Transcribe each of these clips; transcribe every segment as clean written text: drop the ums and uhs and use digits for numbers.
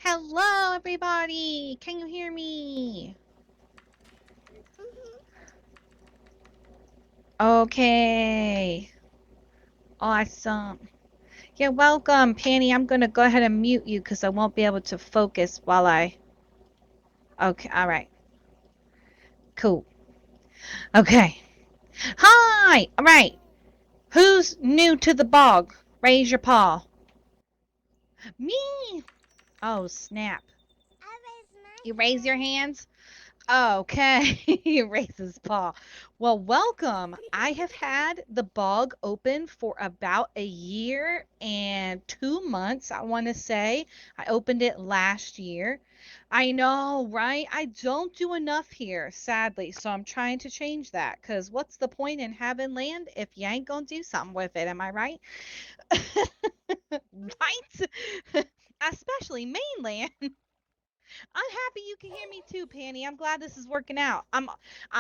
Hello, everybody. Can you hear me? Okay. Awesome. Yeah, welcome, Penny. I'm going to go ahead and mute you because I won't be able to focus while I... Okay, all right. Cool. Okay. Hi! All right. Who's new to the bog? Raise your paw. Me! Oh, snap. You raise your hands? Okay, he raises his paw. Well, welcome. I have had the bog open for about a year and 2 months, I want to say. I opened it last year. I know, right? I don't do enough here, sadly. So I'm trying to change that because what's the point in having land if you ain't gonna do something with it? Am I right? Right? Especially mainland. I'm happy you can hear me too, Penny. I'm glad this is working out. I'm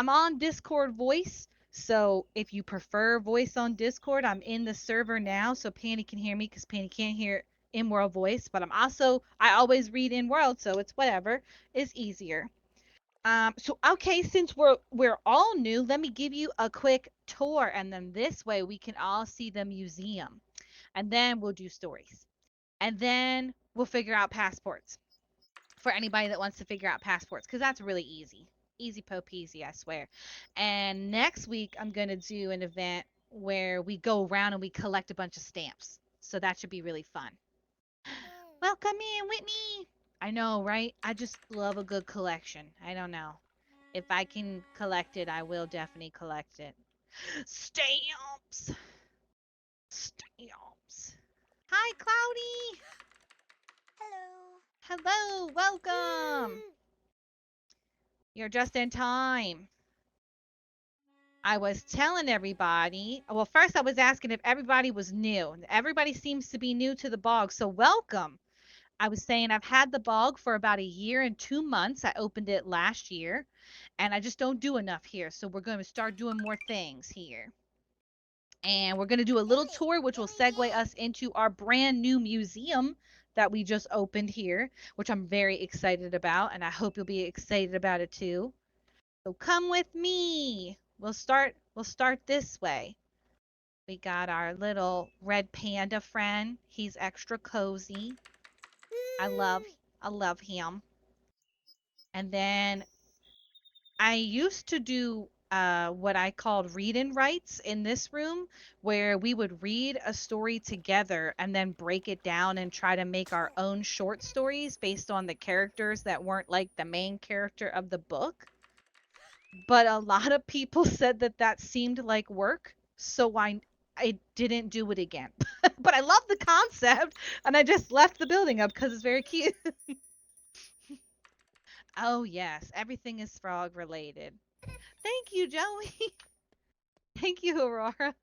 on Discord voice, so if you prefer voice on Discord, I'm in the server now, so Penny can hear me because Penny can't hear in world voice. But I always read in world, so it's whatever. It's easier. So okay, since we're all new, let me give you a quick tour, and then this way we can all see the museum, and then we'll do stories, and then we'll figure out passports for anybody that wants to figure out passports because that's really easy. Easy po peasy, I swear. And next week, I'm going to do an event where we go around and we collect a bunch of stamps. So that should be really fun. Welcome in, Whitney. I know, right? I just love a good collection. I don't know. If I can collect it, I will definitely collect it. Stamps! Stamps. Hi, Cloudy. Hello, welcome. You're just in time. I was telling everybody, well, first I was asking if everybody was new. Everybody seems to be new to the bog, so welcome. I was saying I've had the bog for about a year and 2 months. I opened it last year, and I just don't do enough here. So we're going to start doing more things here. And we're going to do a little tour, which will segue us into our brand new museum that we just opened here, which I'm very excited about, and I hope you'll be excited about it too. So come with me. We'll start this way. We got our little red panda friend. He's extra cozy. I love I love him. And then I used to do what I called read and writes in this room, where we would read a story together and then break it down and try to make our own short stories based on the characters that weren't like the main character of the book. But a lot of people said that that seemed like work, so I didn't do it again. But I love the concept, and I just left the building up because it's very cute. Oh yes, everything is frog related. Thank you, Joey. Thank you, Aurora.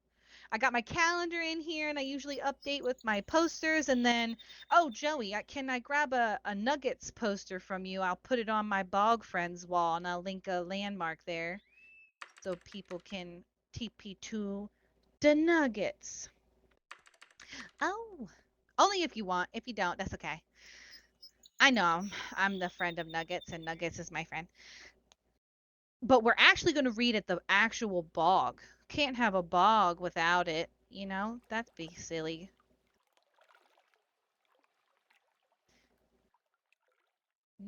I got my calendar in here, and I usually update with my posters. And then, oh, Joey, can I grab a Nuggets poster from you? I'll put it on my Bog Friends wall, and I'll link a landmark there so people can TP to the Nuggets. Oh, only if you want. If you don't, that's okay. I know I'm the friend of Nuggets, and Nuggets is my friend. But we're actually going to read at the actual bog. Can't have a bog without it, you know? That'd be silly.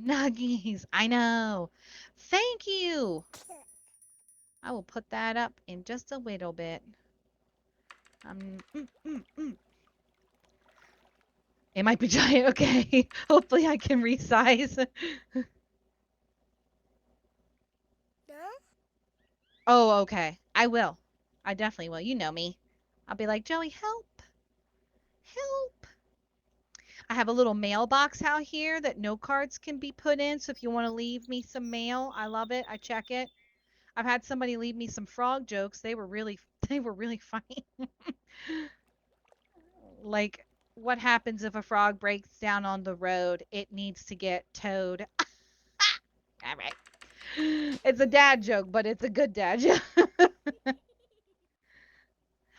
Nuggies, I know. Thank you. I will put that up in just a little bit. Um, mm, mm, mm. It might be giant. Okay. Hopefully I can resize. Oh, okay. I will. I definitely will. You know me. I'll be like, Joey, help. Help. I have a little mailbox out here that note cards can be put in. So if you want to leave me some mail, I love it. I check it. I've had somebody leave me some frog jokes. They were really funny. Like, what happens if a frog breaks down on the road? It needs to get towed. All right. It's a dad joke, but it's a good dad joke.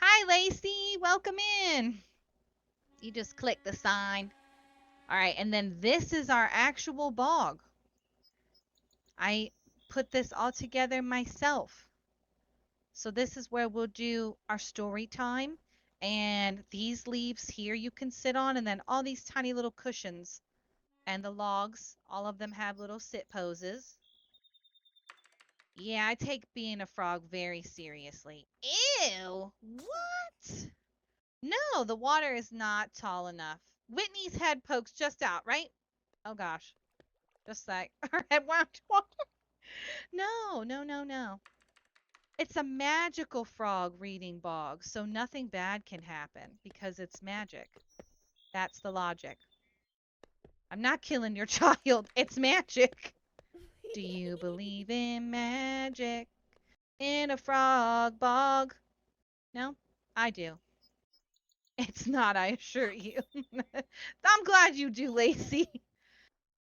Hi, Lacey. Welcome in. You just click the sign. All right, and then this is our actual bog. I put this all together myself. So this is where we'll do our story time. And these leaves here you can sit on, and then all these tiny little cushions and the logs, all of them have little sit poses. Yeah, I take being a frog very seriously. Ew! What? No, the water is not tall enough. Whitney's head pokes just out, right? Oh gosh. Just like her head went water. No, no, no, no. It's a magical frog reading bog, so nothing bad can happen because it's magic. That's the logic. I'm not killing your child. It's magic. Do you believe in magic? In a frog bog? No? I do. It's not, I assure you. I'm glad you do, Lacey.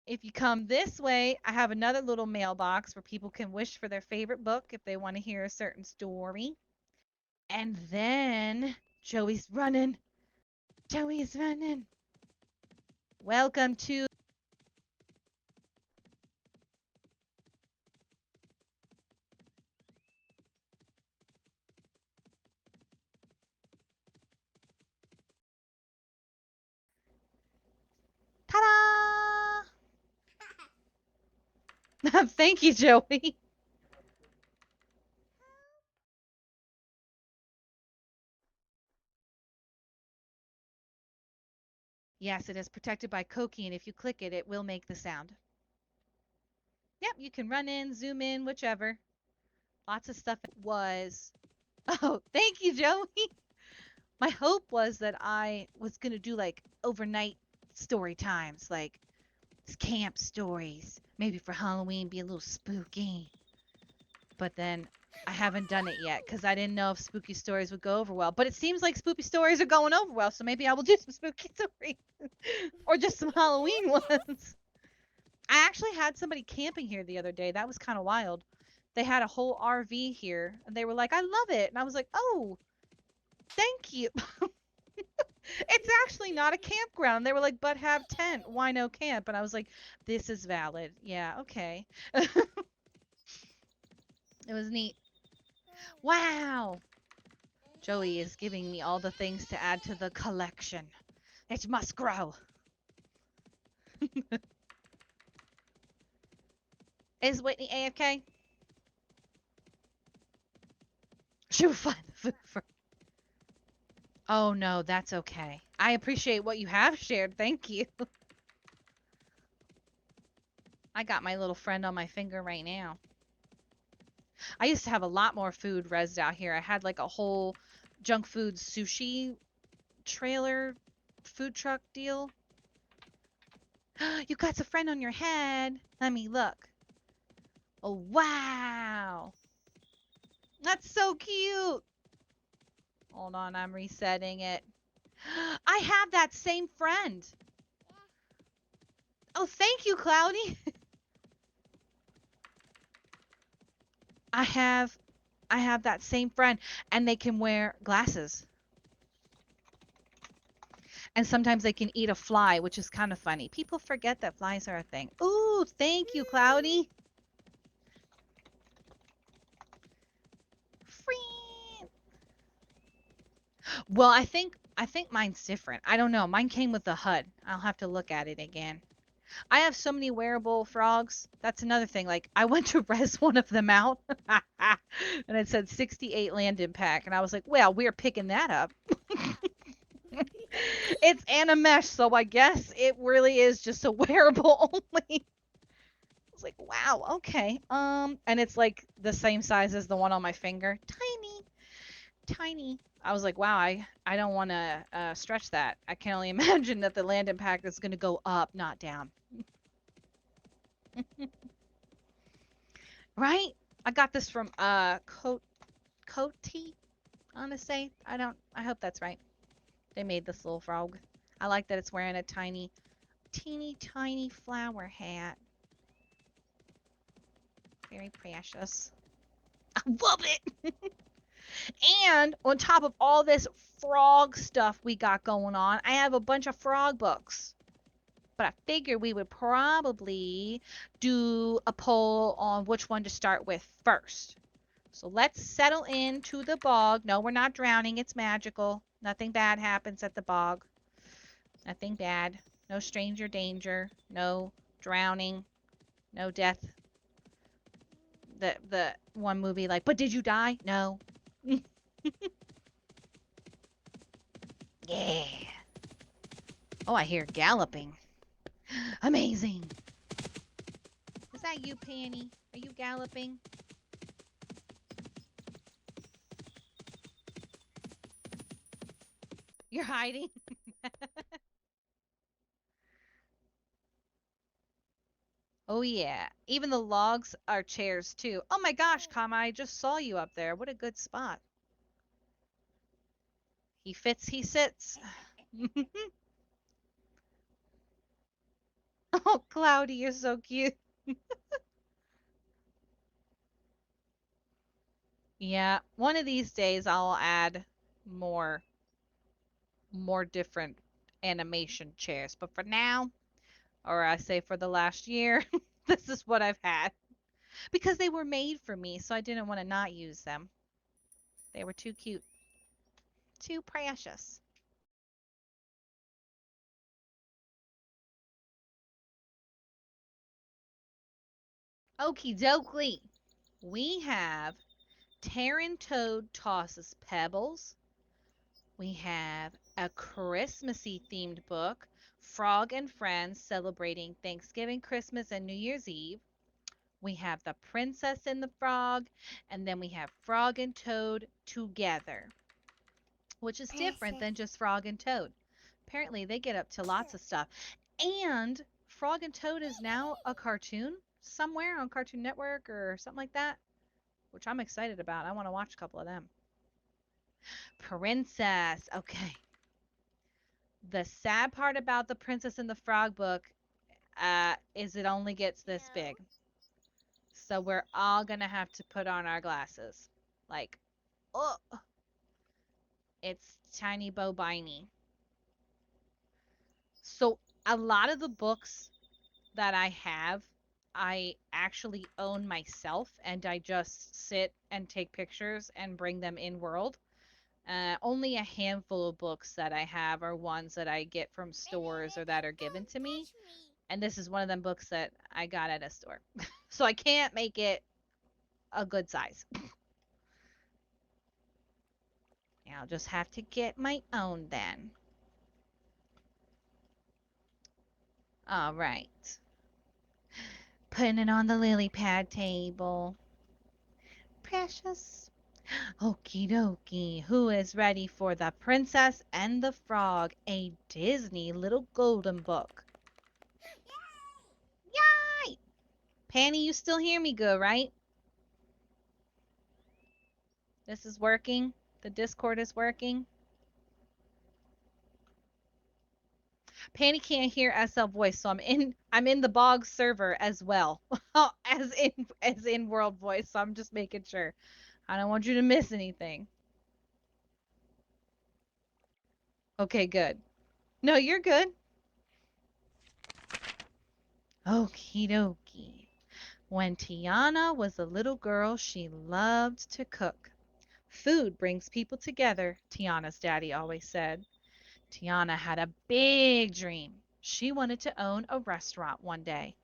If you come this way, I have another little mailbox where people can wish for their favorite book if they want to hear a certain story. And then Joey's running. Joey's running. Welcome to Ta-da! Thank you, Joey. Yes, it is protected by Koki, and if you click it, it will make the sound. Yep, you can run in, zoom in, whichever. Lots of stuff was. Oh, thank you, Joey. My hope was that I was going to do like overnight story times, like camp stories, maybe for Halloween, be a little spooky. But then I haven't done it yet because I didn't know if spooky stories would go over well. But it seems like spooky stories are going over well, so maybe I will do some spooky stories or just some Halloween ones. I actually had somebody camping here the other day. That was kind of wild. They had a whole RV here, and they were like, "I love it," and I was like, "Oh, thank you." It's actually not a campground. They were like, "But have tent. Why no camp?" And I was like, "This is valid. Yeah, okay." It was neat. Wow. Joey is giving me all the things to add to the collection. It must grow. Is Whitney AFK? She will find the food for. Oh no, that's okay. I appreciate what you have shared. Thank you. I got my little friend on my finger right now. I used to have a lot more food rezzed out here. I had like a whole junk food sushi trailer food truck deal. You got a friend on your head. Let me look. Oh, wow. That's so cute. Hold on, I'm resetting it. I have that same friend. Oh, thank you, Cloudy. I have I have that same friend, and they can wear glasses. And sometimes they can eat a fly, which is kind of funny. People forget that flies are a thing. Ooh, thank you, Cloudy. Free. Well, I think mine's different. I don't know. Mine came with the HUD. I'll have to look at it again. I have so many wearable frogs. That's another thing. Like I went to res one of them out, and it said 68 land impact, and I was like, well, we're picking that up. It's Animesh, so I guess it really is just a wearable only. I was like, wow, okay. And it's like the same size as the one on my finger. Tiny, tiny. I was like, wow, I don't want to stretch that. I can only imagine that the land impact is going to go up, not down. Right? I got this from Coty, I want to say. I hope that's right. They made this little frog. I like that it's wearing a tiny, teeny tiny flower hat. Very precious. I love it. And on top of all this frog stuff we got going on, I have a bunch of frog books. But I figured we would probably do a poll on which one to start with first. So let's settle into the bog. No, we're not drowning. It's magical. Nothing bad happens at the bog. Nothing bad. No stranger danger. No drowning. No death. The one movie like, but did you die? No. Yeah. Oh, I hear galloping. Amazing. Is that you, Penny? Are you galloping? You're hiding? Oh, yeah. Even the logs are chairs, too. Oh my gosh, Kama, I just saw you up there. What a good spot. He fits, he sits. Oh, Cloudy, you're so cute. Yeah, one of these days I'll add more more different animation chairs. But for now, or I say for the last year, this is what I've had. Because they were made for me, so I didn't want to not use them. They were too cute. Too precious. Okie dokie. We have Taryn Toad tosses pebbles. We have a Christmassy themed book, Frog and Friends celebrating Thanksgiving, Christmas, and New Year's Eve. We have The Princess and the Frog, and then we have Frog and Toad together, which is different than just Frog and Toad. Apparently, they get up to lots of stuff. And Frog and Toad is now a cartoon somewhere on Cartoon Network or something like that, which I'm excited about. I want to watch a couple of them. Princess. Okay. The sad part about the Princess and the Frog book is it only gets this big. So we're all going to have to put on our glasses. Like, oh, it's tiny bobiny. So a lot of the books that I have, I actually own myself, and I just sit and take pictures and bring them in world. Only a handful of books that I have are ones that I get from stores or that are given to me. And this is one of them books that I got at a store. So I can't make it a good size. I'll just have to get my own then. All right. Putting it on the lily pad table. Precious. Okie dokie. Who is ready for The Princess and the Frog, a Disney little golden book? Yay! Panny, you still hear me good, right? This is working. The Discord is working. Panny can't hear SL voice, so I'm in the Bog server as well. as in world voice, so I'm just making sure. I don't want you to miss anything. Okay, good. No, you're good. Okie dokie. When Tiana was a little girl, she loved to cook. Food brings people together, Tiana's daddy always said. Tiana had a big dream. She wanted to own a restaurant one day.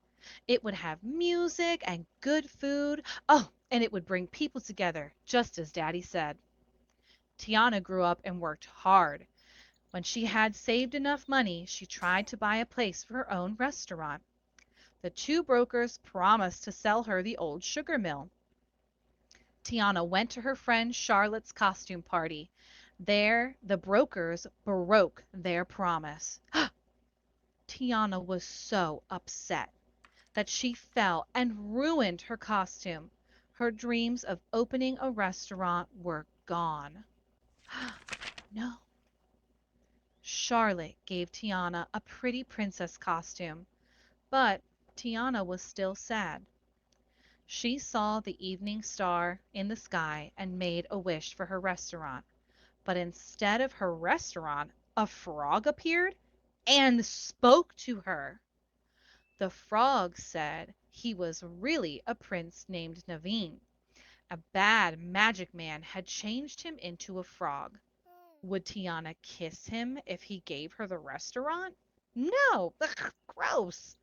It would have music and good food. Oh, and it would bring people together, just as Daddy said. Tiana grew up and worked hard. When she had saved enough money, she tried to buy a place for her own restaurant. The two brokers promised to sell her the old sugar mill. Tiana went to her friend Charlotte's costume party. There, the brokers broke their promise. Tiana was so upset that she fell and ruined her costume. Her dreams of opening a restaurant were gone. No. Charlotte gave Tiana a pretty princess costume, but Tiana was still sad. She saw the evening star in the sky and made a wish for her restaurant. But instead of her restaurant, a frog appeared and spoke to her. The frog said he was really a prince named Naveen. A bad magic man had changed him into a frog. Would Tiana kiss him if he gave her the restaurant? No, ugh, gross.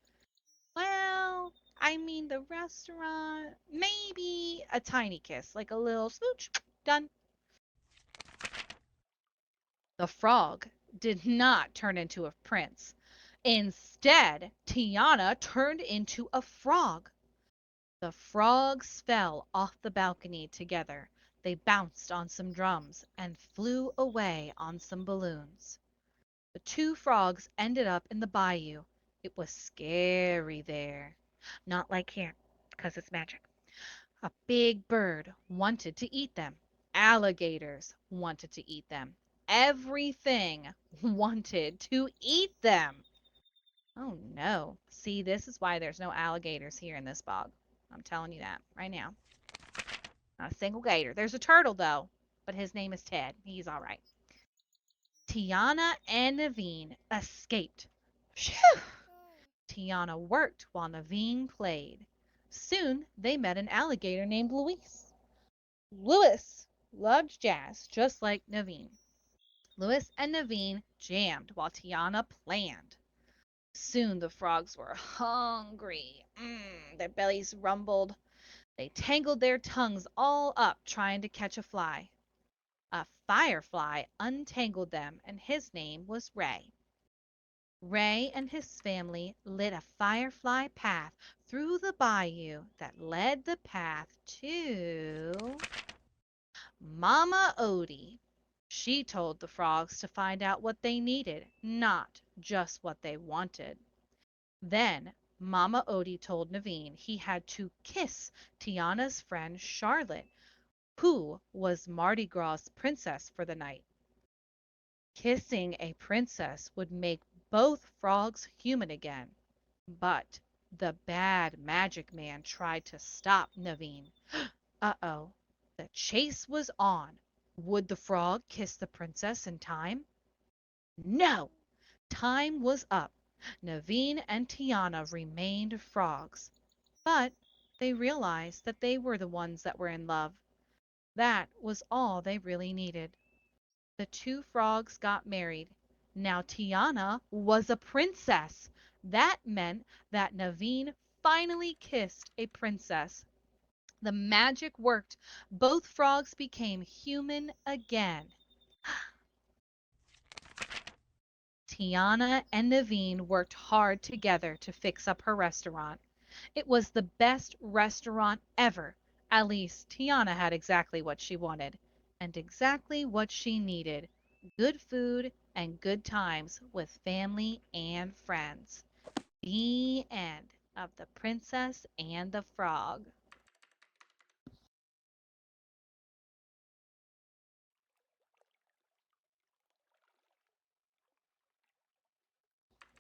Well, I mean, the restaurant, maybe a tiny kiss, like a little smooch. Done. The frog did not turn into a prince. Instead, Tiana turned into a frog. The frogs fell off the balcony together. They bounced on some drums and flew away on some balloons. The two frogs ended up in the bayou. It was scary there. Not like here, 'cause it's magic. A big bird wanted to eat them. Alligators wanted to eat them. Everything wanted to eat them. Oh no. See, this is why there's no alligators here in this bog. I'm telling you that right now. Not a single gator. There's a turtle though, but his name is Ted. He's all right. Tiana and Naveen escaped. Phew! Tiana worked while Naveen played. Soon they met an alligator named Luis. Louis loved jazz just like Naveen. Louis and Naveen jammed while Tiana planned. Soon the frogs were hungry. Their bellies rumbled. They tangled their tongues all up trying to catch a fly. A firefly untangled them, and his name was Ray. Ray and his family lit a firefly path through the bayou that led the path to Mama Odie. She told the frogs to find out what they needed, not just what they wanted. Then Mama Odie told Naveen he had to kiss Tiana's friend Charlotte, who was Mardi Gras' princess for the night. Kissing a princess would make both frogs human again. But the bad magic man tried to stop Naveen. Uh-oh. The chase was on. Would the frog kiss the princess in time? No! Time was up. Naveen and Tiana remained frogs. But they realized that they were the ones that were in love. That was all they really needed. The two frogs got married. Now Tiana was a princess. That meant that Naveen finally kissed a princess. The magic worked. Both frogs became human again. Tiana and Naveen worked hard together to fix up her restaurant. It was the best restaurant ever. At least Tiana had exactly what she wanted and exactly what she needed: good food and good times with family and friends. The end of The Princess and the Frog.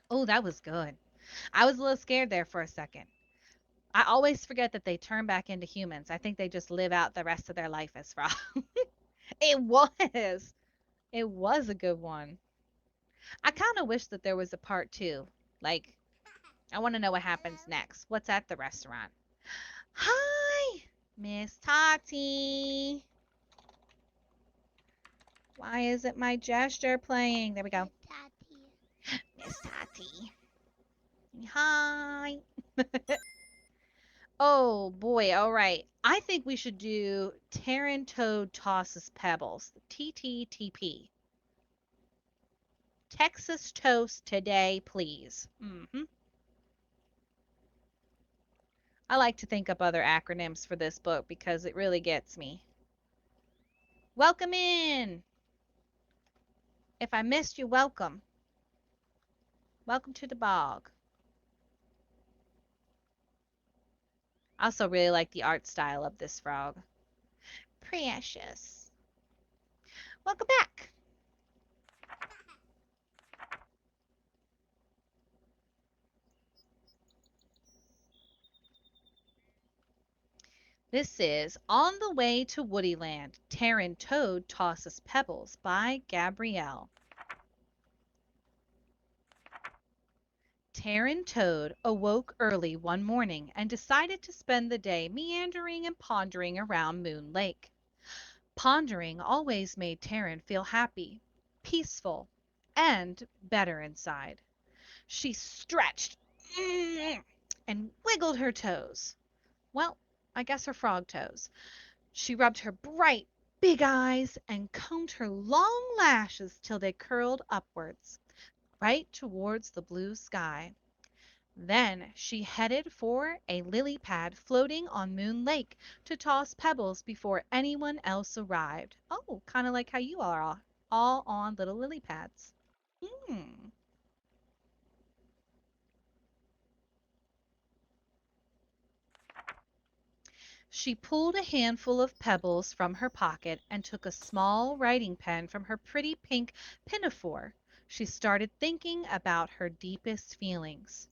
Oh, that was good. I was a little scared there for a second. I always forget that they turn back into humans. I think they just live out the rest of their life as frogs. It was. It was a good one. I kind of wish that there was a part two. Like, I want to know what happens next. What's at the restaurant? Hi, Miss Tati. Why isn't my gesture playing? There we go. Miss Tati. Hi. Oh boy, all right. I think we should do Taryn Toad tosses Pebbles. TTTP. Texas toast today, please. I like to think up other acronyms for this book because it really gets me. Welcome in. If I missed you, welcome. Welcome to the bog. I also really like the art style of this frog. Precious. Welcome back. This is On the Way to Woodyland, Taryn Toad Tosses Pebbles by Gabrielle. Taryn Toad awoke early one morning and decided to spend the day meandering and pondering around Moon Lake. Pondering always made Taryn feel happy, peaceful, and better inside. She stretched and wiggled her toes. Well, I guess her frog toes. She rubbed her bright, big eyes and combed her long lashes till they curled upwards, right towards the blue sky. Then she headed for a lily pad floating on Moon Lake to toss pebbles before anyone else arrived. Oh, kind of like how you are all on little lily pads. Hmm. She pulled a handful of pebbles from her pocket and took a small writing pen from her pretty pink pinafore. She started thinking about her deepest feelings.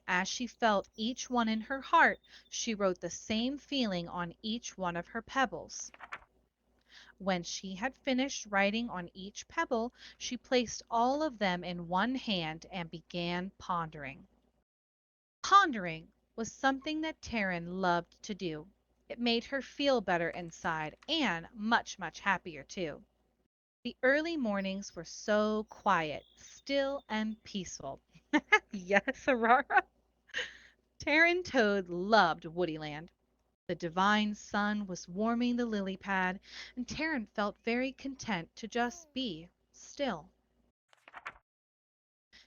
As she felt each one in her heart, she wrote the same feeling on each one of her pebbles. When she had finished writing on each pebble, she placed all of them in one hand and began pondering. Pondering was something that Taryn loved to do. It made her feel better inside and much, much happier too. The early mornings were so quiet, still, and peaceful. Yes, Aurora. Taryn Toad loved Woodyland. The divine sun was warming the lily pad, and Taryn felt very content to just be still.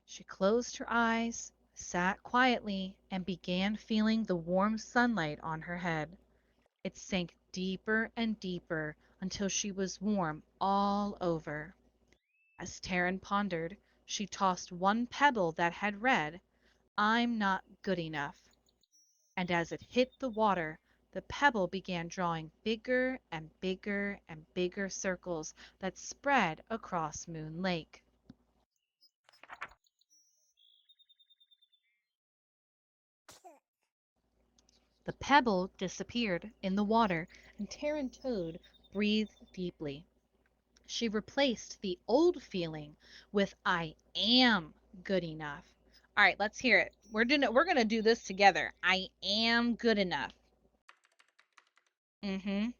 She closed her eyes, sat quietly, and began feeling the warm sunlight on her head. It sank deeper and deeper until she was warm all over. As Taryn pondered, she tossed one pebble that had read, "I'm not good enough." And as it hit the water, the pebble began drawing bigger and bigger and bigger circles that spread across Moon Lake. The pebble disappeared in the water, and Taryn Toad breathed deeply. She replaced the old feeling with "I am good enough." All right, let's hear it. We're gonna do this together. I am good enough. Mm-hmm.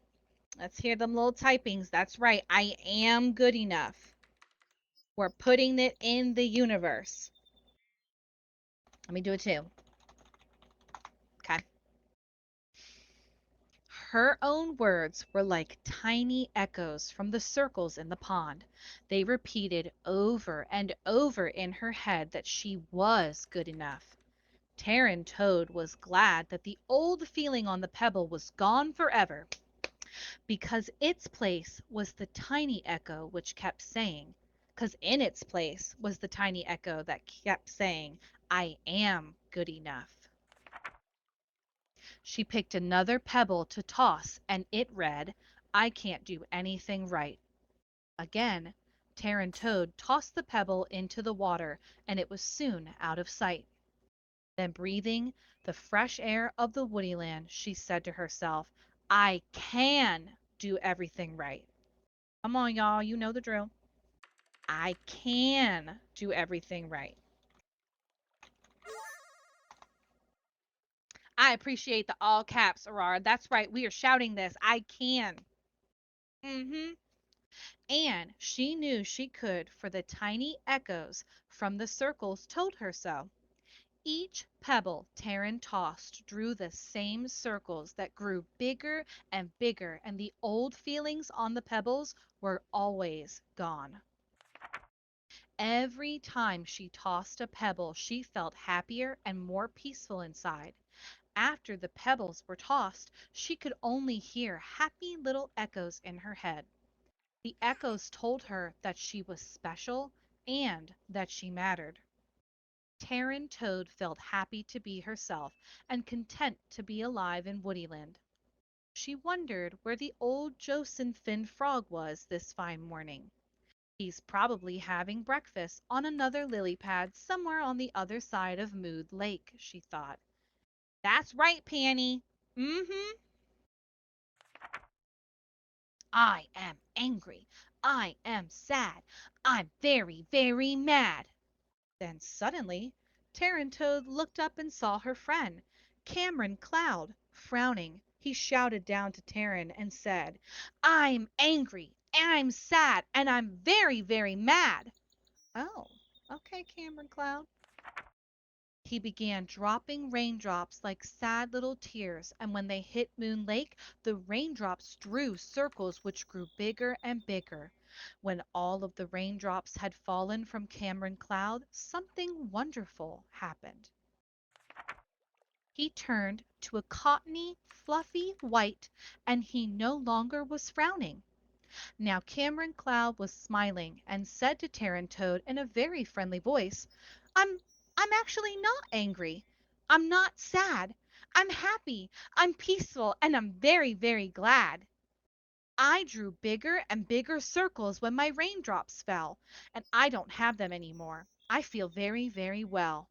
Let's hear them little typings. That's right. I am good enough. We're putting it in the universe. Let me do it too. Okay. Her own words were like tiny echoes from the circles in the pond. They repeated over and over in her head that she was good enough. Taryn Toad was glad that the old feeling on the pebble was gone forever, because its place was the tiny echo which kept saying, because in its place was the tiny echo that kept saying, "I am good enough." She picked another pebble to toss, and it read, "I can't do anything right." Again, Taryn Toad tossed the pebble into the water, and it was soon out of sight. Then, breathing the fresh air of the Woodyland, she said to herself, "I can do everything right." Come on, y'all, you know the drill. I can do everything right. I appreciate the all caps, Aurora. That's right. We are shouting this. I can. Mm-hmm. And she knew she could, for the tiny echoes from the circles told her so. Each pebble Taryn tossed drew the same circles that grew bigger and bigger, and the old feelings on the pebbles were always gone. Every time she tossed a pebble, she felt happier and more peaceful inside. After the pebbles were tossed, she could only hear happy little echoes in her head. The echoes told her that she was special and that she mattered. Taryn Toad felt happy to be herself and content to be alive in Woodyland. She wondered where the old Joseph Finn frog was this fine morning. He's probably having breakfast on another lily pad somewhere on the other side of Mood Lake, she thought. That's right, Panny. Mm-hmm. I am angry. I am sad. I'm very, very mad. Then suddenly, Taryn Toad looked up and saw her friend, Cameron Cloud, frowning. He shouted down to Taryn and said, "I'm angry, and I'm sad, and I'm very, very mad." Oh, okay, Cameron Cloud. He began dropping raindrops like sad little tears, and when they hit Moon Lake, the raindrops drew circles which grew bigger and bigger. When all of the raindrops had fallen from Cameron Cloud, something wonderful happened. He turned to a cottony, fluffy white, and he no longer was frowning. Now Cameron Cloud was smiling and said to Terran Toad in a very friendly voice, "I'm I'm actually not angry. I'm not sad. I'm happy. I'm peaceful, and I'm very, very glad. I drew bigger and bigger circles when my raindrops fell, and I don't have them anymore. I feel very, very well.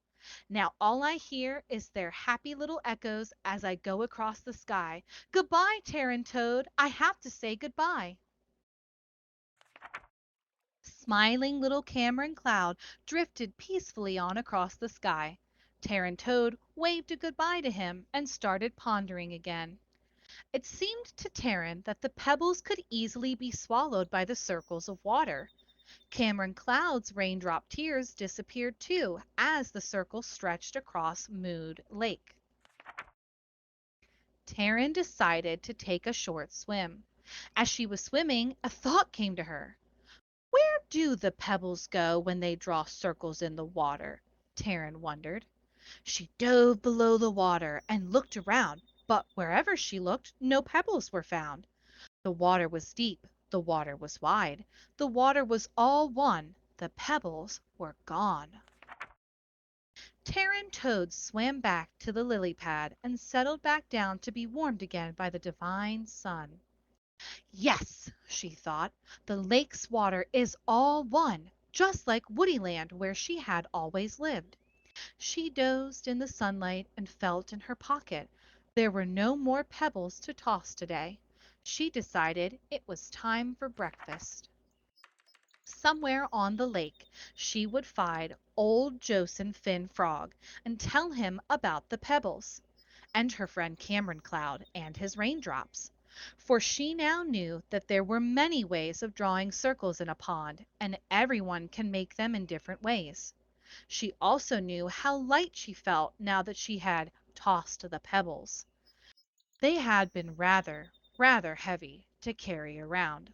Now all I hear is their happy little echoes as I go across the sky. Goodbye, Terran Toad. I have to say goodbye." Smiling little Cameron Cloud drifted peacefully on across the sky. Terran Toad waved a goodbye to him and started pondering again. It seemed to Terran that the pebbles could easily be swallowed by the circles of water. Cameron Cloud's raindrop tears disappeared too as the circle stretched across Mood Lake. Terran decided to take a short swim. As she was swimming, a thought came to her. Where do the pebbles go when they draw circles in the water? Taryn wondered. She dove below the water and looked around, but wherever she looked, no pebbles were found. The water was deep, the water was wide, the water was all one, the pebbles were gone. Taryn Toad swam back to the lily pad and settled back down to be warmed again by the divine sun. Yes, she thought, the lake's water is all one, just like Woodyland where she had always lived. She dozed in the sunlight and felt in her pocket. There were no more pebbles to toss today. She decided it was time for breakfast. Somewhere on the lake she would find old Joseph Finn Frog and tell him about the pebbles and her friend Cameron Cloud and his raindrops. For she now knew that there were many ways of drawing circles in a pond, and everyone can make them in different ways. She also knew how light she felt now that she had tossed the pebbles. They had been rather, rather heavy to carry around.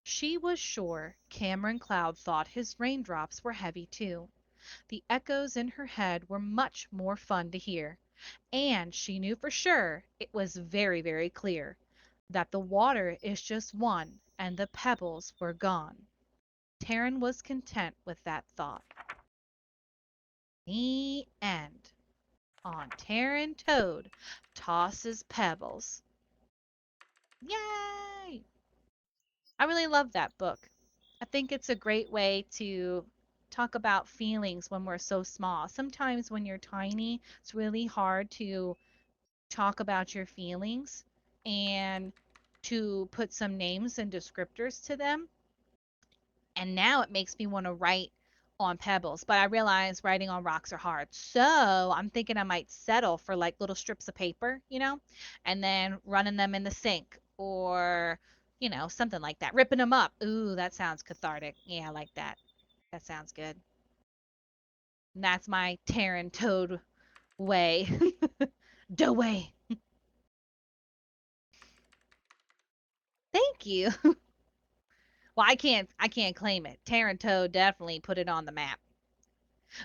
She was sure Cameron Cloud thought his raindrops were heavy too. The echoes in her head were much more fun to hear. And she knew for sure it was very, very clear that the water is just one and the pebbles were gone. Taryn was content with that thought. The end. On Taryn Toad tosses pebbles. Yay! I really love that book. I think it's a great way to talk about feelings when we're so small. Sometimes when you're tiny, it's really hard to talk about your feelings and to put some names and descriptors to them. And now it makes me want to write on pebbles, but I realize writing on rocks are hard. So I'm thinking I might settle for like little strips of paper, and then running them in the sink or, something like that. Ripping them up. Ooh, that sounds cathartic. Yeah, I like that. That sounds good. And that's my Terran Toad way. Do way. Thank you. Well, I can't claim it. Taranto definitely put it on the map.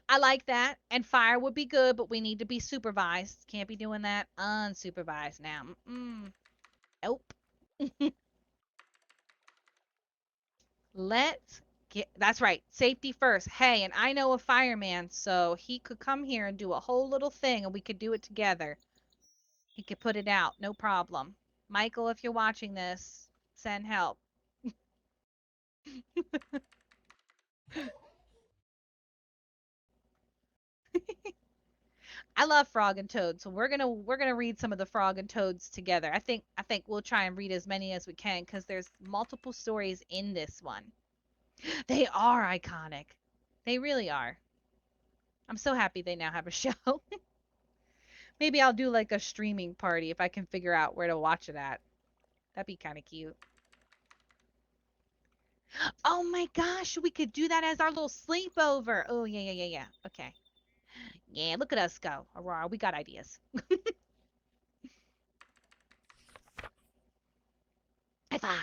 I like that. And fire would be good, but we need to be supervised. Can't be doing that unsupervised now. Nope. Let's get that's right. Safety first. Hey, and I know a fireman, so he could come here and do a whole little thing and we could do it together. He could put it out, no problem. Michael, if you're watching this, send help. I love Frog and Toad, so we're gonna read some of the Frog and Toads together. I think we'll try and read as many as we can because there's multiple stories in this one. They are iconic. They really are. I'm so happy they now have a show. Maybe I'll do like a streaming party if I can figure out where to watch it at. That'd be kind of cute. Oh my gosh, we could do that as our little sleepover. Oh, yeah, yeah, yeah, yeah. Okay. Yeah, look at us go. Aurora, we got ideas. High five.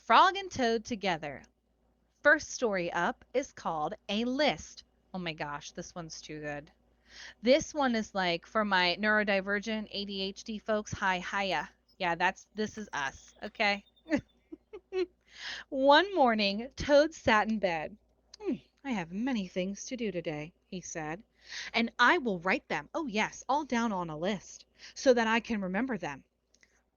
Frog and Toad together. First story up is called A List. Oh my gosh, this one's too good. This one is like for my neurodivergent ADHD folks. Hi, hiya. Yeah, this is us. Okay. One morning, Toad sat in bed. I have many things to do today, he said, and I will write them. Oh, yes, all down on a list so that I can remember them.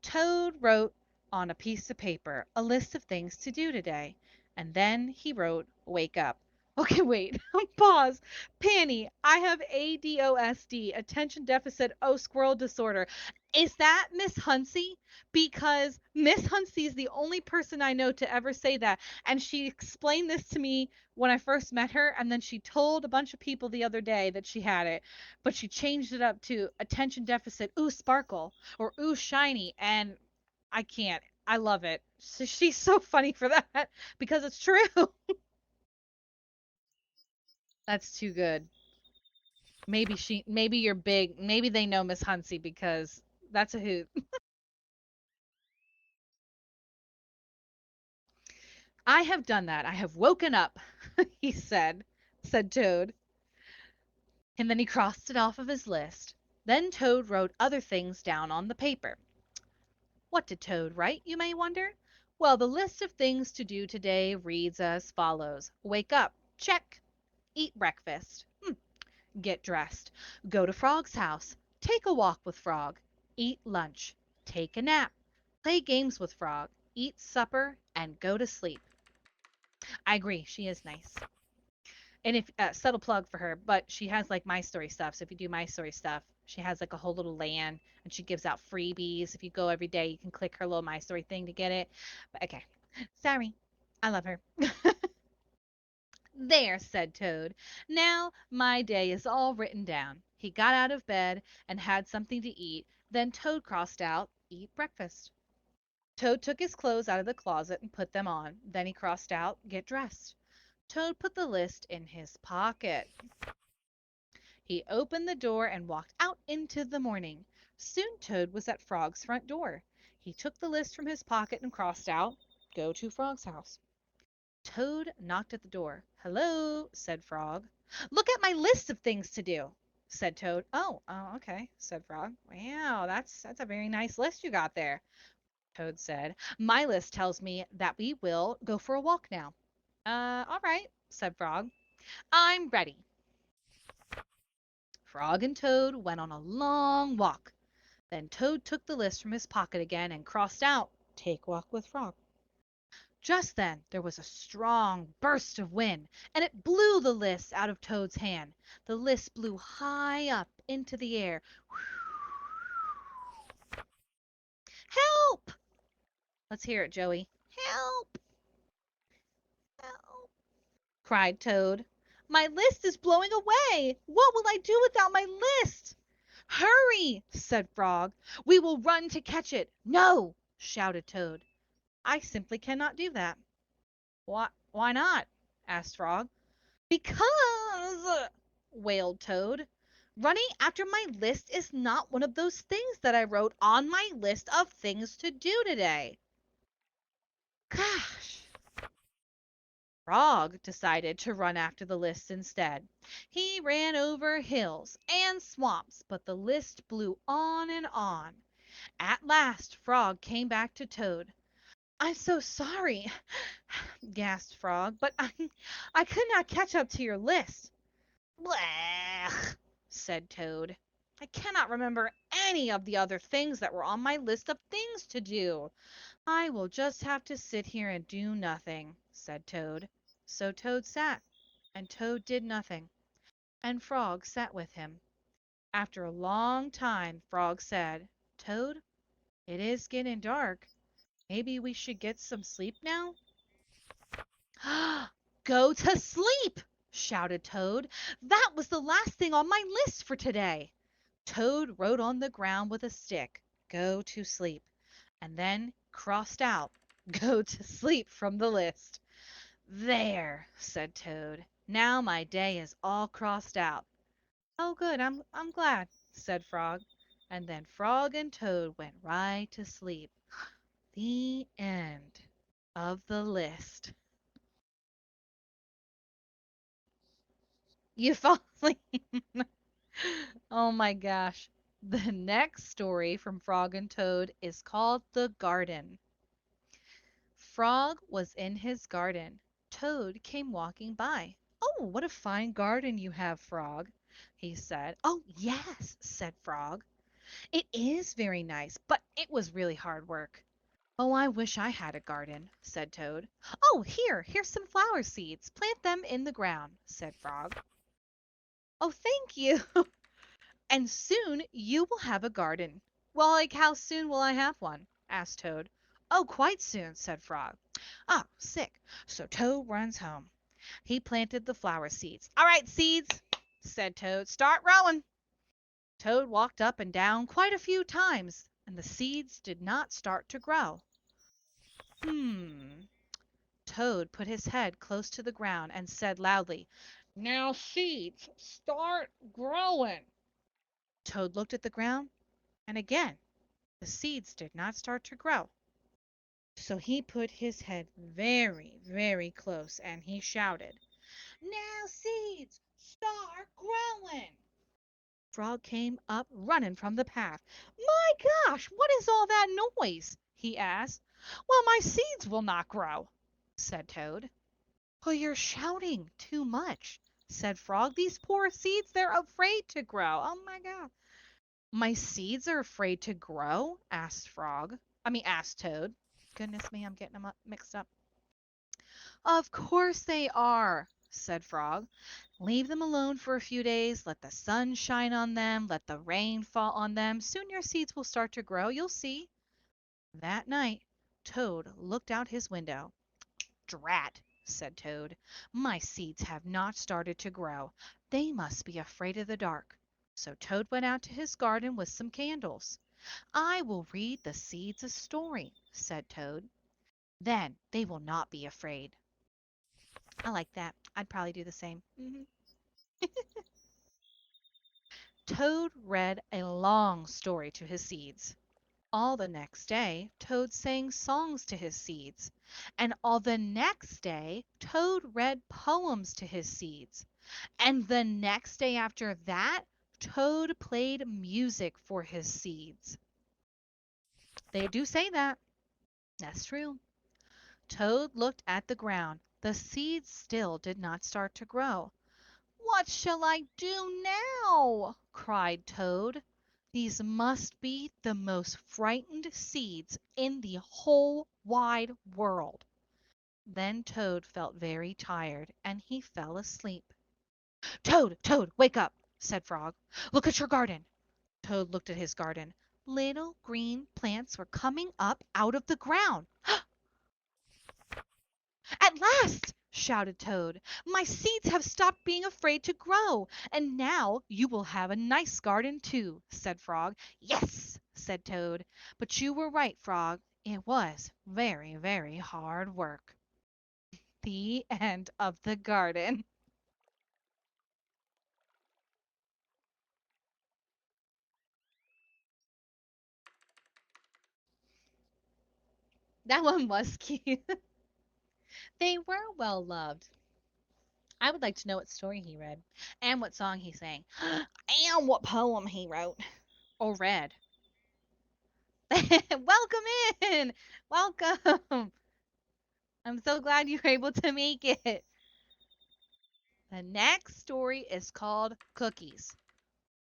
Toad wrote on a piece of paper a list of things to do today, and then he wrote, "Wake up." Okay, wait, pause. Panny, I have ADOSD, attention deficit squirrel disorder. Is that Miss Hunsey? Because Miss Hunsey is the only person I know to ever say that. And she explained this to me when I first met her, and then she told a bunch of people the other day that she had it, but she changed it up to attention deficit, ooh, sparkle, or ooh, shiny, and I can't. I love it. She's so funny for that because it's true. That's too good. Maybe you're big. Maybe they know Miss Hunsey because that's a hoot. I have done that. I have woken up, he said Toad, and then he crossed it off of his list. Then Toad wrote other things down on the paper. What did Toad write, you may wonder? Well, the list of things to do today reads as follows. Wake up. Check. Eat breakfast. Get dressed. Go to Frog's house. Take a walk with Frog. Eat lunch. Take a nap. Play games with Frog. Eat supper and go to sleep. I agree. She is nice. And if subtle plug for her, but she has like My Story stuff. So if you do My Story stuff, she has like a whole little land, and she gives out freebies. If you go every day, you can click her little My Story thing to get it. But okay, sorry, I love her. There, said Toad. Now my day is all written down. He got out of bed and had something to eat. Then Toad crossed out, eat breakfast. Toad took his clothes out of the closet and put them on. Then he crossed out, get dressed. Toad put the list in his pocket. He opened the door and walked out into the morning. Soon Toad was at Frog's front door. He took the list from his pocket and crossed out, go to Frog's house. Toad knocked at the door. "Hello," said Frog. "Look at my list of things to do," said Toad. "Oh, okay," said Frog. "Wow, that's a very nice list you got there," Toad said. "My list tells me that we will go for a walk now." All right," said Frog. "I'm ready." Frog and Toad went on a long walk. Then Toad took the list from his pocket again and crossed out, "Take walk with Frog." Just then there was a strong burst of wind, and it blew the list out of Toad's hand. The list blew high up into the air. "Help!" Let's hear it, Joey. "Help! Help!" cried Toad. "My list is blowing away. What will I do without my list?" "Hurry!" said Frog. "We will run to catch it." "No!" shouted Toad. "I simply cannot do that." Why not?" asked Frog. "Because," wailed Toad, "running after my list is not one of those things that I wrote on my list of things to do today." Gosh! Frog decided to run after the list instead. He ran over hills and swamps, but the list blew on and on. At last Frog came back to Toad. "I'm so sorry," gasped Frog, "but I could not catch up to your list." "Blech," said Toad. "I cannot remember any of the other things that were on my list of things to do. I will just have to sit here and do nothing," said Toad. So Toad sat, and Toad did nothing, and Frog sat with him. After a long time Frog said, "Toad, it is getting dark. Maybe we should get some sleep now?" "Go to sleep!" shouted Toad. "That was the last thing on my list for today." Toad wrote on the ground with a stick, "Go to sleep," and then crossed out "Go to sleep" from the list. "There," said Toad. "Now my day is all crossed out." "Oh, good. I'm glad," said Frog. And then Frog and Toad went right to sleep. The end of the list. You fall asleep. Oh my gosh. The next story from Frog and Toad is called The Garden. Frog was in his garden. Toad came walking by. "Oh, what a fine garden you have, Frog," he said. "Oh, yes," said Frog. "It is very nice, but it was really hard work." "Oh, I wish I had a garden," said Toad. "Oh, here's some flower seeds. Plant them in the ground," said Frog. "Oh, thank you." "And soon you will have a garden." "Well, like how soon will I have one?" asked Toad. "Oh, quite soon," said Frog. "Ah, sick." So Toad runs home. He planted the flower seeds. "All right, seeds," said Toad, "start growing." Toad walked up and down quite a few times, and the seeds did not start to grow. Hmm. Toad put his head close to the ground and said loudly, "Now, seeds, start growing." Toad looked at the ground, and again the seeds did not start to grow. So he put his head very, very close and he shouted, "Now, seeds, start growing." Frog came up running from the path. "My gosh, what is all that noise?" he asked. "Well, my seeds will not grow," said Toad. "Well, you're shouting too much," said Frog. "These poor seeds, they're afraid to grow." "Oh my God." "My seeds are afraid to grow?" asked Toad. Goodness me, I'm getting them mixed up. "Of course they are," said Frog. "Leave them alone for a few days. Let the sun shine on them. Let the rain fall on them. Soon your seeds will start to grow. You'll see." That night, Toad looked out his window. "Drat," said Toad. "My seeds have not started to grow. They must be afraid of the dark." So Toad went out to his garden with some candles. "I will read the seeds a story," said Toad. "Then they will not be afraid." I like that. I'd probably do the same. Toad read a long story to his seeds. All the next day, Toad sang songs to his seeds. And all the next day, Toad read poems to his seeds. And the next day after that, Toad played music for his seeds. They do say that. That's true. Toad looked at the ground. The seeds still did not start to grow. "What shall I do now?" cried Toad. "These must be the most frightened seeds in the whole wide world." Then Toad felt very tired and he fell asleep. "Toad, Toad, wake up," said Frog. "Look at your garden." Toad looked at his garden. Little green plants were coming up out of the ground. "At last!" shouted Toad. "My seeds have stopped being afraid to grow, and now you will have a nice garden too," said Frog. "Yes," said Toad. "But you were right, Frog. It was very, very hard work." The end of the garden. That one was cute. They were well loved. I would like to know what story he read, and what song he sang, and what poem he wrote or read. Welcome in. Welcome. I'm so glad you were able to make it. The next story is called Cookies.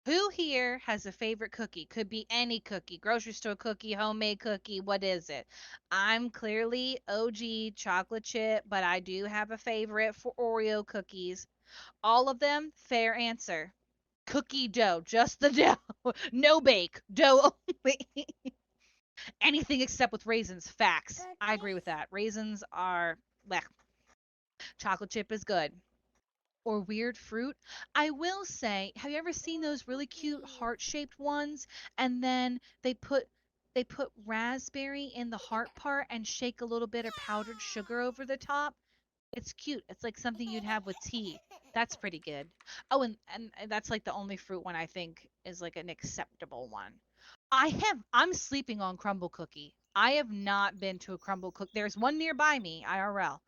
Who here has a favorite cookie? Could be any cookie, grocery store cookie, homemade cookie, what is it? I'm clearly OG chocolate chip, but I do have a favorite for Oreo cookies. All of them, fair answer. Cookie dough, just the dough. No bake, dough only. Anything except with raisins, facts. I agree with that. Raisins are blech. Chocolate chip is good. or weird fruit. I will say, have you ever seen those really cute heart-shaped ones and then they put raspberry in the heart part and shake a little bit of powdered sugar over the top? It's cute. It's like something you'd have with tea. That's pretty good. Oh, and that's like the only fruit one I think is like an acceptable one. I'm sleeping on crumble cookie. I have not been to a crumble cook. There's one nearby me, IRL.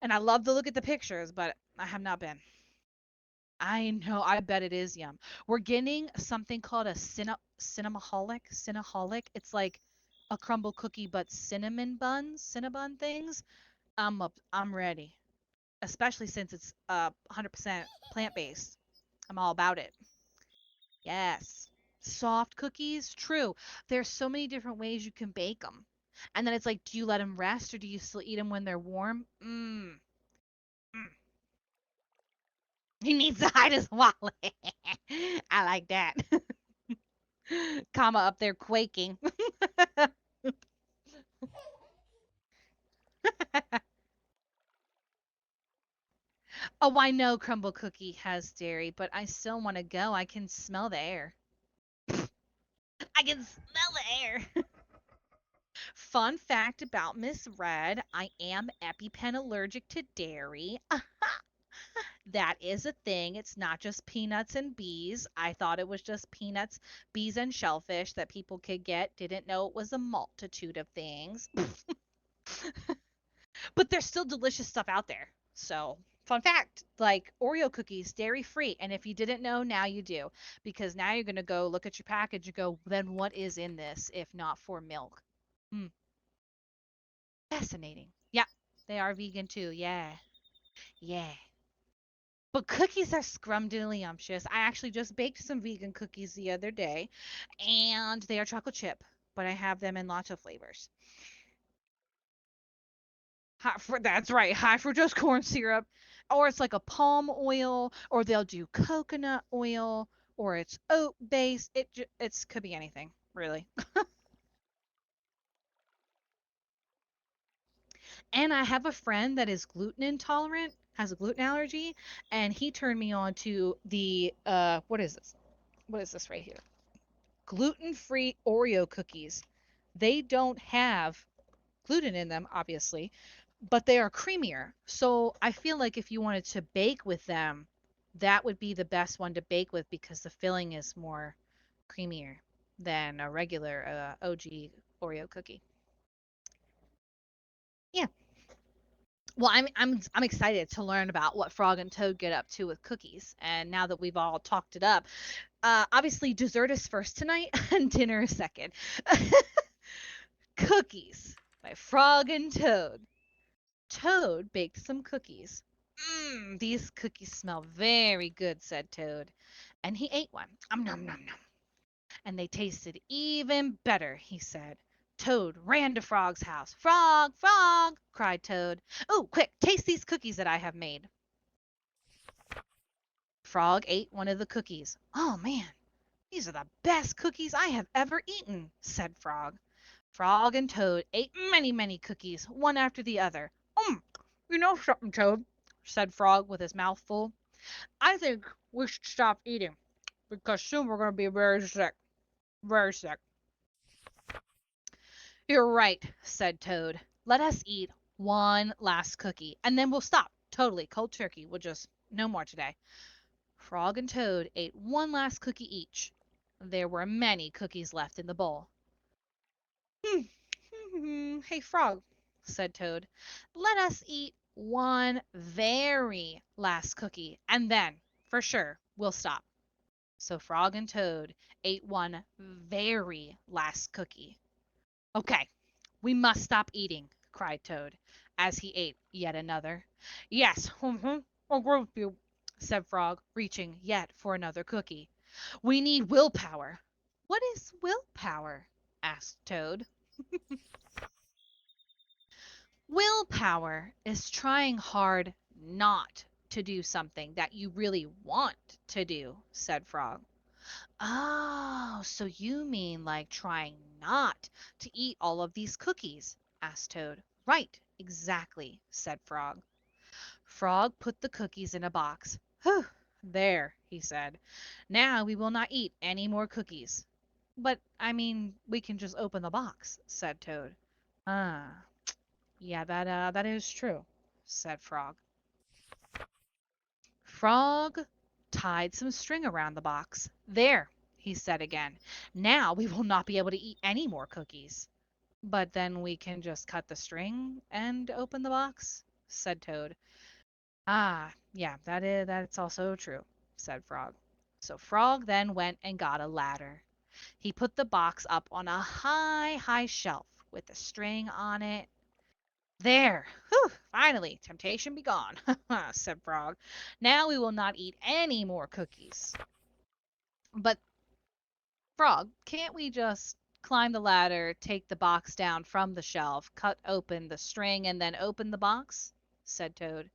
And I love to look at the pictures, but I have not been. I know, I bet it is yum. We're getting something called a cinnamaholic. It's like a crumble cookie but cinnabon things. I'm ready. Especially since it's 100% plant-based. I'm all about it. Yes. Soft cookies, true. There's so many different ways you can bake them. And then it's like, do you let them rest or do you still eat them when they're warm? Mm. He needs to hide his wallet. I like that. Comma up there quaking. Oh, I know Crumble Cookie has dairy, but I still want to go. I can smell the air. I can smell the air. Fun fact about Miss Red, I am EpiPen allergic to dairy. That is a thing. It's not just peanuts and bees. I thought it was just peanuts, bees, and shellfish that people could get. Didn't know it was a multitude of things. But there's still delicious stuff out there. So, fun fact, like Oreo cookies, dairy free. And if you didn't know, now you do. Because now you're going to go look at your package and go, then what is in this if not for milk? Hmm, fascinating. Yeah, they are vegan too. Yeah. Yeah. But cookies are scrumdiddlyumptious. I actually just baked some vegan cookies the other day, and they are chocolate chip, but I have them in lots of flavors. That's right, high fructose corn syrup, or it's like a palm oil, or they'll do coconut oil, or it's oat based. It's could be anything, really. And I have a friend that is gluten intolerant, has a gluten allergy, and he turned me on to the what is this? What is this right here? Gluten-free Oreo cookies. They don't have gluten in them, obviously, but they are creamier. So I feel like if you wanted to bake with them, that would be the best one to bake with because the filling is more creamier than a regular OG Oreo cookie. Yeah. Well, I'm excited to learn about what Frog and Toad get up to with cookies. And now that we've all talked it up, obviously dessert is first tonight and dinner is second. Cookies by Frog and Toad. Toad baked some cookies. Mmm, these cookies smell very good, said Toad. And he ate one. Nom nom nom. And they tasted even better, he said. Toad ran to Frog's house. Frog, Frog, cried Toad. Oh, quick, taste these cookies that I have made. Frog ate one of the cookies. Oh, man, these are the best cookies I have ever eaten, said Frog. Frog and Toad ate many, many cookies, one after the other. You know something, Toad, said Frog with his mouth full. I think we should stop eating, because soon we're going to be very sick. Very sick. You're right, said Toad. Let us eat one last cookie, and then we'll stop. Totally, cold turkey. We'll just, no more today. Frog and Toad ate one last cookie each. There were many cookies left in the bowl. Hey, Frog, said Toad, let us eat one very last cookie, and then, for sure, we'll stop. So Frog and Toad ate one very last cookie. Okay, we must stop eating, cried Toad, as he ate yet another. Yes, I'll agree with you, said Frog, reaching yet for another cookie. We need willpower. What is willpower? Asked Toad. Willpower is trying hard not to do something that you really want to do, said Frog. Oh, so you mean like trying not to eat all of these cookies? Asked Toad. Right, exactly, said Frog. Frog put the cookies in a box. Whew, there, he said. Now we will not eat any more cookies. But, I mean, we can just open the box, said Toad. Ah, yeah, that is true, said Frog. Frog tied some string around the box. There, he said again. Now we will not be able to eat any more cookies. But then we can just cut the string and open the box, said Toad. Ah, yeah, that's also true, said Frog. So Frog then went and got a ladder. He put the box up on a high shelf with the string on it. There! Whew! Finally, temptation be gone, said Frog. Now we will not eat any more cookies. But, Frog, can't we just climb the ladder, take the box down from the shelf, cut open the string, and then open the box? Said Toad.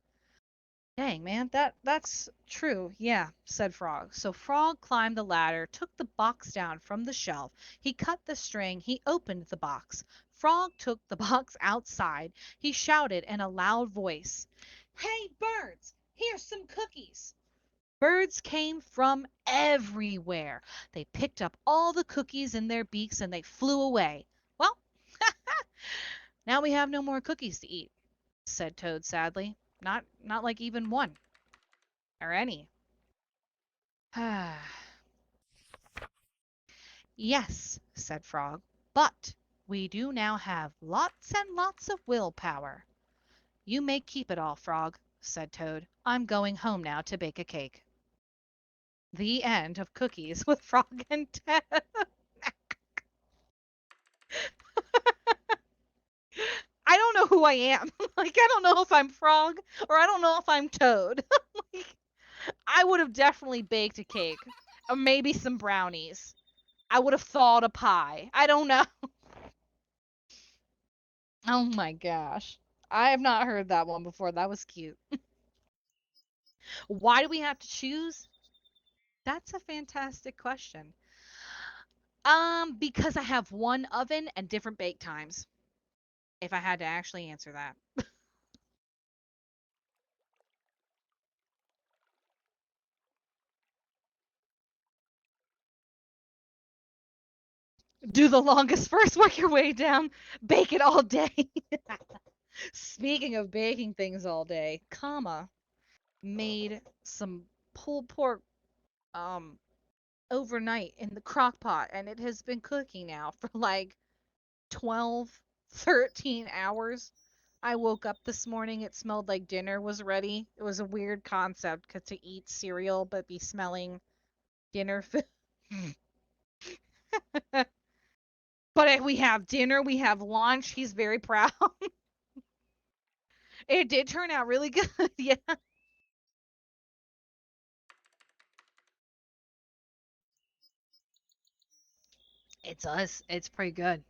Dang, man, that's true. Yeah, said Frog. So Frog climbed the ladder, took the box down from the shelf. He cut the string, he opened the box. Frog took the box outside. He shouted in a loud voice, "Hey, birds, here's some cookies." Birds came from everywhere. They picked up all the cookies in their beaks and they flew away. Well, now we have no more cookies to eat, said Toad sadly. Not like even one or any. Yes, said Frog, but we do now have lots and lots of willpower. You may keep it all, Frog, said Toad. I'm going home now to bake a cake. The end of Cookies with Frog and Ted. I don't know who I am. Like, I don't know if I'm Frog or I don't know if I'm Toad. Like, I would have definitely baked a cake, or maybe some brownies. I would have thawed a pie. I don't know. Oh my gosh. I have not heard that one before. That was cute. Why do we have to choose? That's a fantastic question. Because I have one oven and different bake times. If I had to actually answer that. Do the longest first, work your way down, bake it all day. Speaking of baking things all day, comma, made some pulled pork um overnight in the crock pot and it has been cooking now for like 12, 13 hours. I woke up this morning, it smelled like dinner was ready. It was a weird concept to eat cereal but be smelling dinner food. But we have dinner, we have lunch. He's very proud. It did turn out really good. Yeah, it's us. It's pretty good.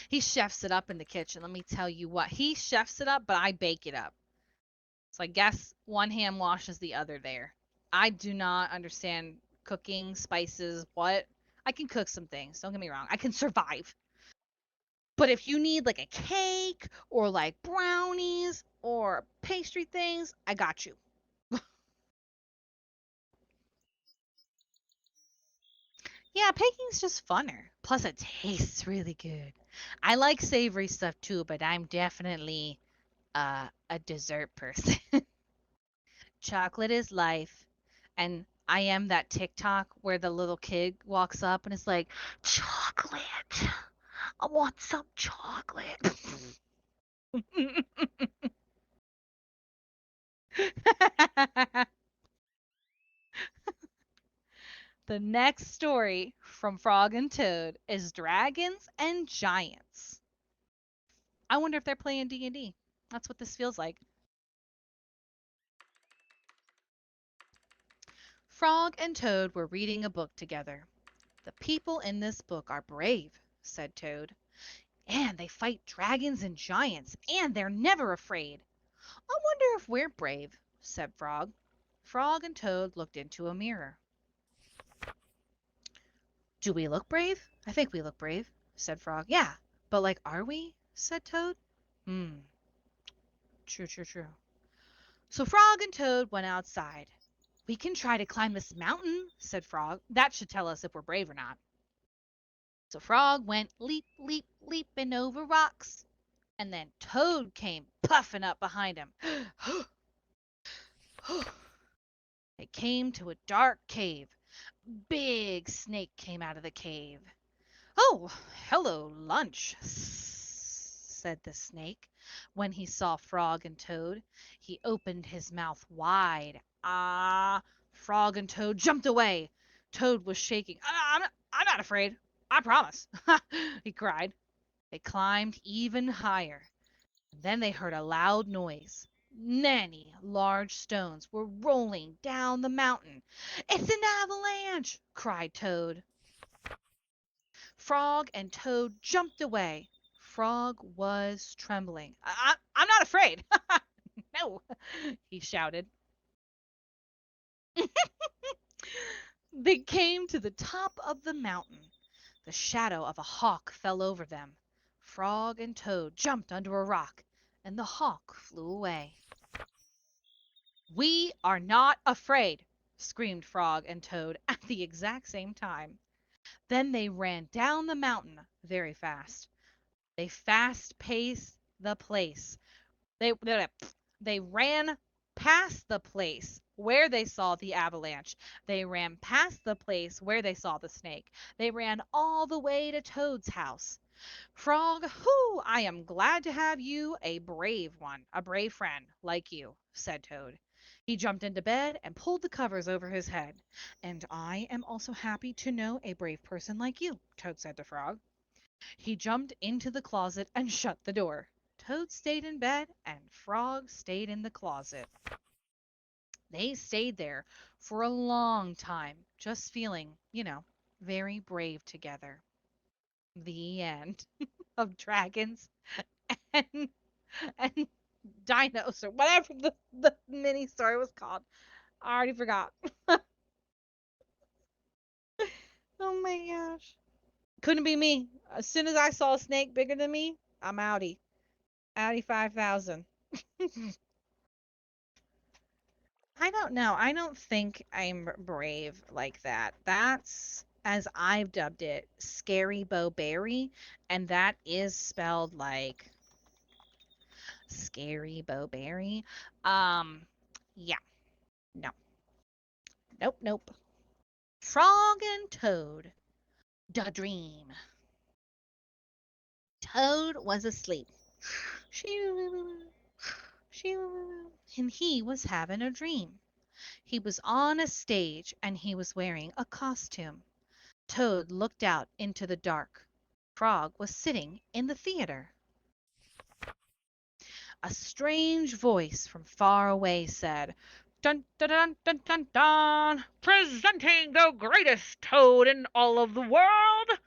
He chefs it up in the kitchen. Let me tell you what. He chefs it up, but I bake it up. So I guess one hand washes the other there. I do not understand cooking, spices, what. I can cook some things. Don't get me wrong. I can survive. But if you need like a cake or like brownies or pastry things, I got you. Yeah, baking's just funner. Plus, it tastes really good. I like savory stuff too, but I'm definitely a dessert person. Chocolate is life. And I am that TikTok where the little kid walks up and is like, chocolate. I want some chocolate. The next story from Frog and Toad is Dragons and Giants. I wonder if they're playing D&D. That's what this feels like. Frog and Toad were reading a book together. The people in this book are brave, said Toad. And they fight dragons and giants, and they're never afraid. I wonder if we're brave, said Frog. Frog and Toad looked into a mirror. Do we look brave? I think we look brave, said Frog. Yeah, but like, are we? Said Toad. Hmm, true. So Frog and Toad went outside. We can try to climb this mountain, said Frog. That should tell us if we're brave or not. So Frog went leap, leap, leaping over rocks. And then Toad came puffing up behind him. They came to a dark cave. Big snake came out of the cave. "Oh, hello, lunch," said the snake, when he saw Frog and Toad. He opened his mouth wide. Ah! Frog and Toad jumped away. Toad was shaking. I'm not afraid. I promise," he cried. They climbed even higher. Then they heard a loud noise. Many large stones were rolling down the mountain. "It's an avalanche!" cried Toad. Frog and Toad jumped away. Frog was trembling. I'm not afraid. No, he shouted. They came to the top of the mountain. The shadow of a hawk fell over them. Frog and Toad jumped under a rock, and the hawk flew away. "We are not afraid," screamed Frog and Toad at the exact same time. Then they ran down the mountain very fast. They fast paced the place. They ran past the place where they saw the avalanche. They ran past the place where they saw the snake. They ran all the way to Toad's house. "Frog, whoo, I am glad to have you, a brave one, a brave friend like you," said Toad. He jumped into bed and pulled the covers over his head. "And I am also happy to know a brave person like you," Toad said to Frog. He jumped into the closet and shut the door. Toad stayed in bed and Frog stayed in the closet. They stayed there for a long time, just feeling, very brave together. The end of Dragons and and Dinos or whatever the mini story was called. I already forgot. Oh my gosh. Couldn't be me. As soon as I saw a snake bigger than me, I'm outie. Outie 5,000. I don't know. I don't think I'm brave like that. That's, as I've dubbed it, Scary Bo Berry, and that is spelled like Scary Bo Berry. Yeah, no, nope, nope. Frog and Toad, da dream. Toad was asleep. Shoo, shoo, and he was having a dream. He was on a stage and he was wearing a costume. Toad looked out into the dark. Frog was sitting in the theater. A strange voice from far away said, "Dun dun dun dun dun dun! Presenting the greatest toad in all of the world!"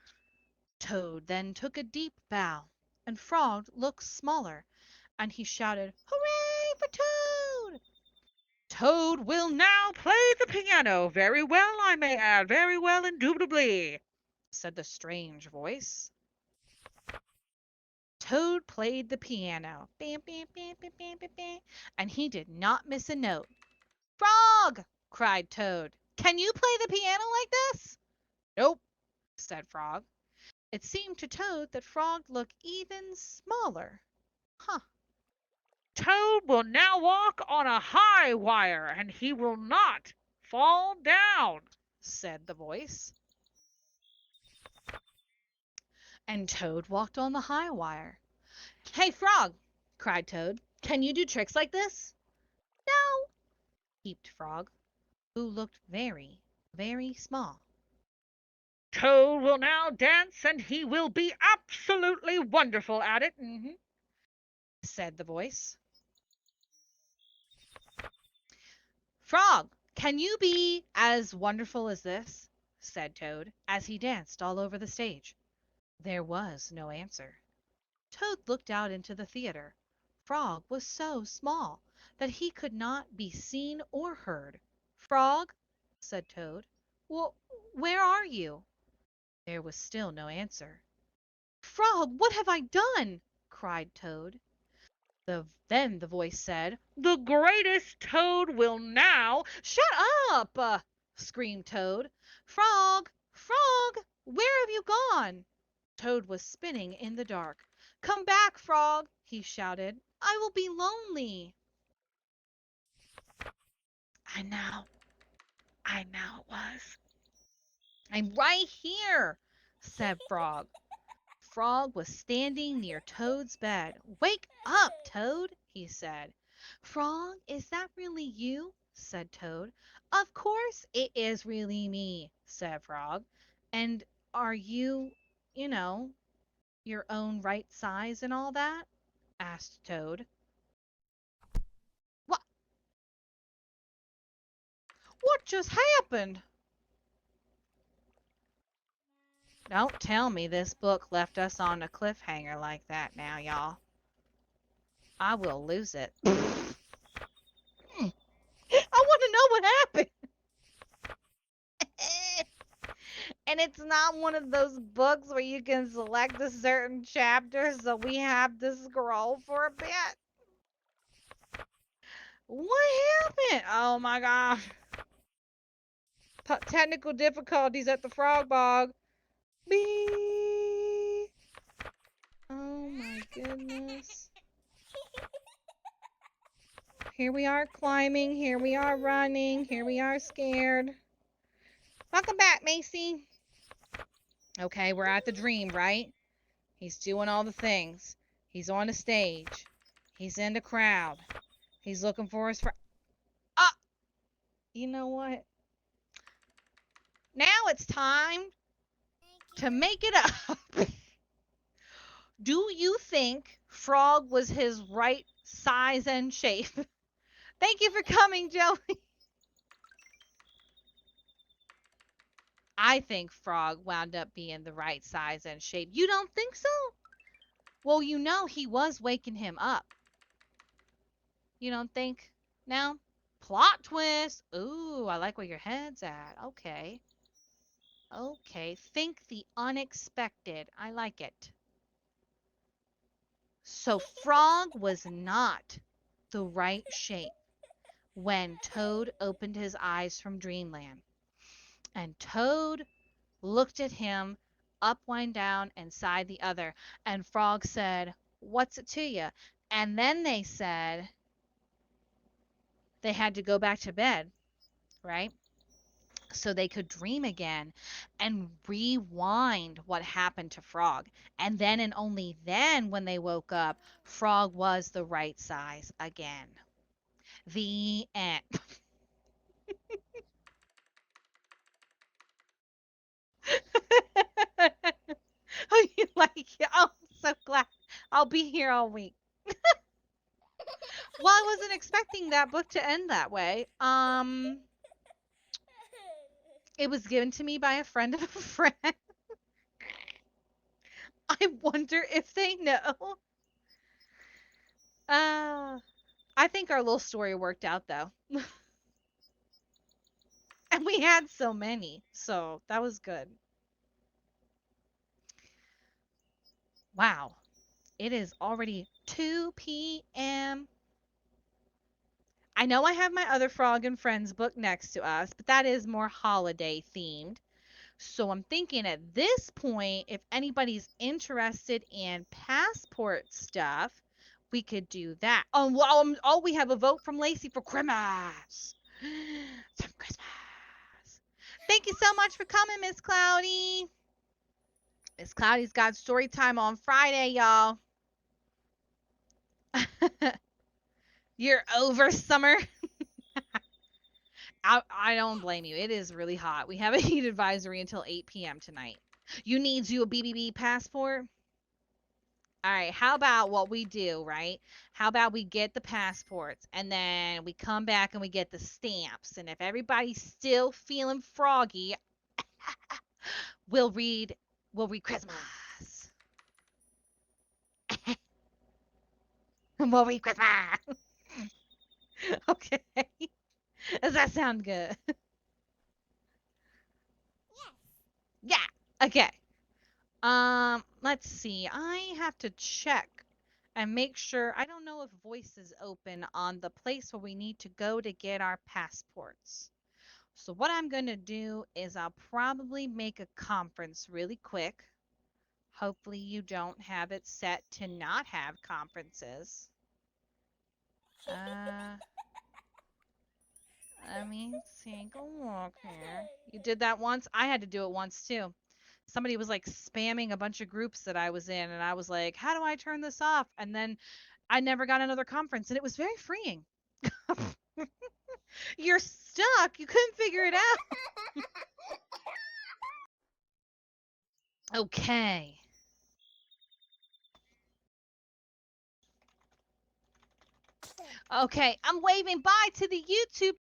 Toad then took a deep bow, and Frog looked smaller, and he shouted, "Hooray for Toad!" "Toad will now play the piano very well, I may add, very well indubitably," said the strange voice. Toad played the piano, bam, bam, bam, bam, bam, bam, bam, and he did not miss a note. "Frog!" cried Toad. "Can you play the piano like this?" "Nope," said Frog. It seemed to Toad that Frog looked even smaller. Huh. "Toad will now walk on a high wire, and he will not fall down," said the voice. And Toad walked on the high wire. "Hey, Frog!" cried Toad. "Can you do tricks like this?" "No," peeped Frog, who looked very, very small. "Toad will now dance, and he will be absolutely wonderful at it," said the voice. "Frog, can you be as wonderful as this?" said Toad, as he danced all over the stage. There was no answer. Toad looked out into the theater. Frog was so small that he could not be seen or heard. "Frog," said Toad, "well, where are you?" There was still no answer. "Frog, what have I done?" cried Toad. Then the voice said, "The greatest Toad will now—" "Shut up!" screamed Toad. "Frog! Frog! Where have you gone?" Toad was spinning in the dark. "Come back, Frog!" he shouted. "I will be lonely." I know. I know it was. "I'm right here," said Frog. Frog was standing near Toad's bed. "Wake up, Toad," he said. "Frog, is that really you?" said Toad. "Of course it is really me," said Frog. "And are you, you know, your own right size and all that?" asked Toad. "What? What just happened?" Don't tell me this book left us on a cliffhanger like that now, y'all. I will lose it. I want to know what happened. And it's not one of those books where you can select a certain chapter, so we have to scroll for a bit. What happened? Oh my gosh. Technical difficulties at the Frog Bog. Beep. Oh my goodness. Here we are climbing. Here we are running. Here we are scared. Welcome back, Macy. Okay, we're at the dream, right? He's doing all the things. He's on the stage. He's in the crowd. He's looking for his friend. Ah! You know what? Now it's time to make it up. Do you think Frog was his right size and shape? Thank you for coming, Joey. I think Frog wound up being the right size and shape. You don't think so? Well, you know he was waking him up. You don't think? No? Plot twist. Ooh, I like where your head's at. Okay. Okay. Think the unexpected. I like it. So Frog was not the right shape when Toad opened his eyes from dreamland. And Toad looked at him up one down and side the other. And Frog said, "What's it to you?" And then they said they had to go back to bed, right? So they could dream again and rewind what happened to Frog. And then and only then, when they woke up, Frog was the right size again. The end. Oh, you like it? Oh, I'm so glad. I'll be here all week. Well, I wasn't expecting that book to end that way. It was given to me by a friend of a friend. I wonder if they know. Uh, I think our little story worked out though. And we had so many, so that was good. Wow, it is already 2 p.m. I know I have my other Frog and Friends book next to us, but that is more holiday themed. So I'm thinking at this point, if anybody's interested in passport stuff, we could do that. Oh, well, oh, we have a vote from Lacey for Christmas. Some Christmas. Thank you so much for coming, Miss Cloudy. Miss Cloudy's got story time on Friday, y'all. You're over summer. I don't blame you. It is really hot. We have a heat advisory until 8 p.m. tonight. You need you a BBB passport? All right, how about what we do, right? How about we get the passports and then we come back and we get the stamps. And if everybody's still feeling froggy, we'll read Christmas. We'll read Christmas. Okay. Does that sound good? Yeah. Okay. Let's see. I have to check and make sure, I don't know if voice is open on the place where we need to go to get our passports. So what I'm going to do is I'll probably make a conference really quick. Hopefully you don't have it set to not have conferences. Let me take a look here. You did that once? I had to do it once too. Somebody was like spamming a bunch of groups that I was in, and I was like, how do I turn this off? And then I never got another conference, and it was very freeing. You're stuck. You couldn't figure it out. Okay. Okay, I'm waving bye to the YouTube